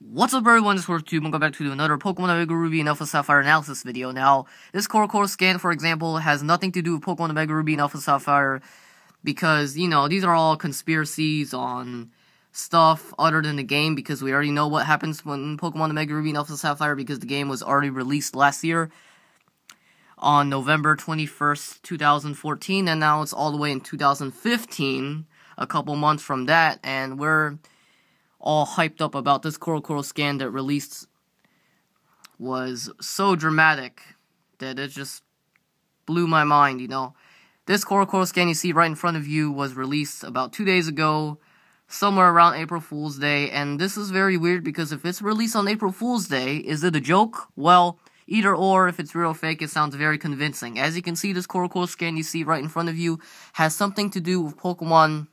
What's up everyone, this is Corocoro, welcome back to another Pokemon Omega Ruby and Alpha Sapphire analysis video. Now, this Corocoro scan, for example, has nothing to do with Pokemon Omega Ruby and Alpha Sapphire because, you know, these are all conspiracies on stuff other than the game because we already know what happens when Pokemon Omega Ruby and Alpha Sapphire because the game was already released last year on November 21st, 2014, and now it's all the way in 2015, a couple months from that, and we're all hyped up about this Corocoro scan that released was so dramatic that it just blew my mind, you know. This Corocoro scan you see right in front of you was released about 2 days ago, somewhere around April Fool's Day, and this is very weird because if it's released on April Fool's Day, is it a joke? Well, either or, if it's real or fake, it sounds very convincing. As you can see, this Corocoro scan you see right in front of you has something to do with Pokemon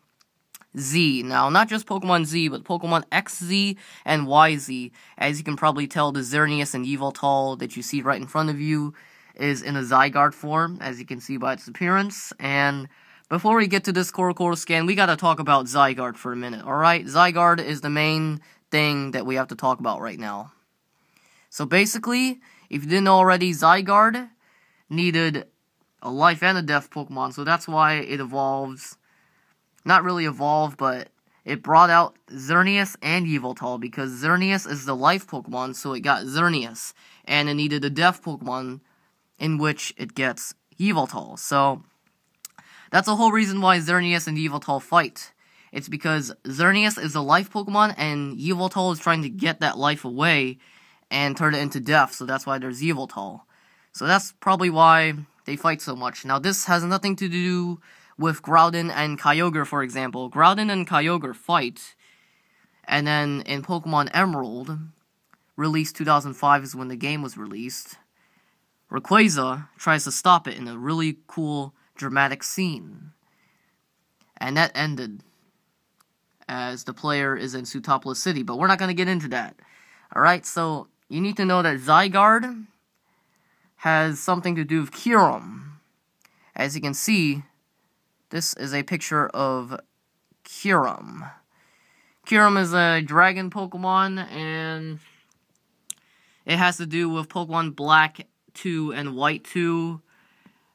Z. Now, not just Pokemon Z, but Pokemon XZ and YZ. As you can probably tell, the Xerneas and Yveltal that you see right in front of you is in a Zygarde form, as you can see by its appearance. And before we get to this Corocoro scan, we gotta talk about Zygarde for a minute, alright? Zygarde is the main thing that we have to talk about right now. So basically, if you didn't know already, Zygarde needed a life and a death Pokemon, so that's why it evolves. Not really evolved, but it brought out Xerneas and Yveltal, because Xerneas is the life Pokemon, so it got Xerneas, and it needed a death Pokemon, in which it gets Yveltal. So, that's the whole reason why Xerneas and Yveltal fight. It's because Xerneas is a life Pokemon, and Yveltal is trying to get that life away, and turn it into death, so that's why there's Yveltal. So that's probably why they fight so much. Now, this has nothing to do with Groudon and Kyogre, for example. Groudon and Kyogre fight, and then in Pokemon Emerald, released 2005 is when the game was released, Rayquaza tries to stop it in a really cool, dramatic scene. And that ended as the player is in Sootopolis City, but we're not going to get into that. Alright, so you need to know that Zygarde has something to do with Kyurem. As you can see, this is a picture of Kyurem. Kyurem is a dragon Pokemon, and it has to do with Pokemon Black 2 and White 2.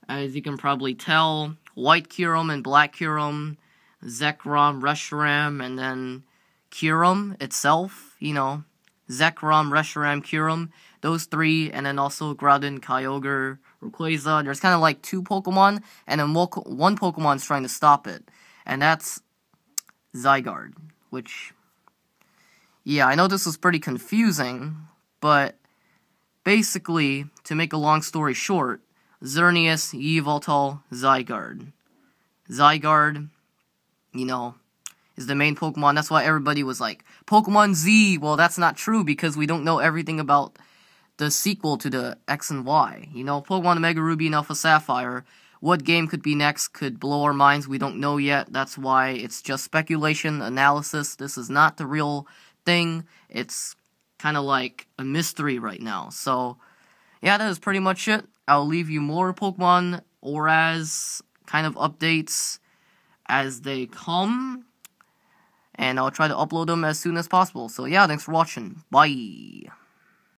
As you can probably tell, White Kyurem and Black Kyurem, Zekrom, Reshiram, and then Kyurem itself, you know, Zekrom, Reshiram, Kyurem, those three, and then also Groudon, Kyogre, Rayquaza. There's kind of like two Pokemon, and then one Pokemon's trying to stop it, and that's Zygarde, which, yeah, I know this was pretty confusing, but basically, to make a long story short, Xerneas, Yveltal, Zygarde. Zygarde, you know, is the main Pokemon. That's why everybody was like, Pokemon Z. Well, that's not true because we don't know everything about the sequel to the X and Y. You know, Pokemon Omega Ruby and Alpha Sapphire. What game could be next could blow our minds. We don't know yet. That's why it's just speculation, analysis. This is not the real thing. It's kind of like a mystery right now. So, yeah, that is pretty much it. I'll leave you more Pokemon Auras kind of updates as they come, and I'll try to upload them as soon as possible. So yeah, thanks for watching. Bye!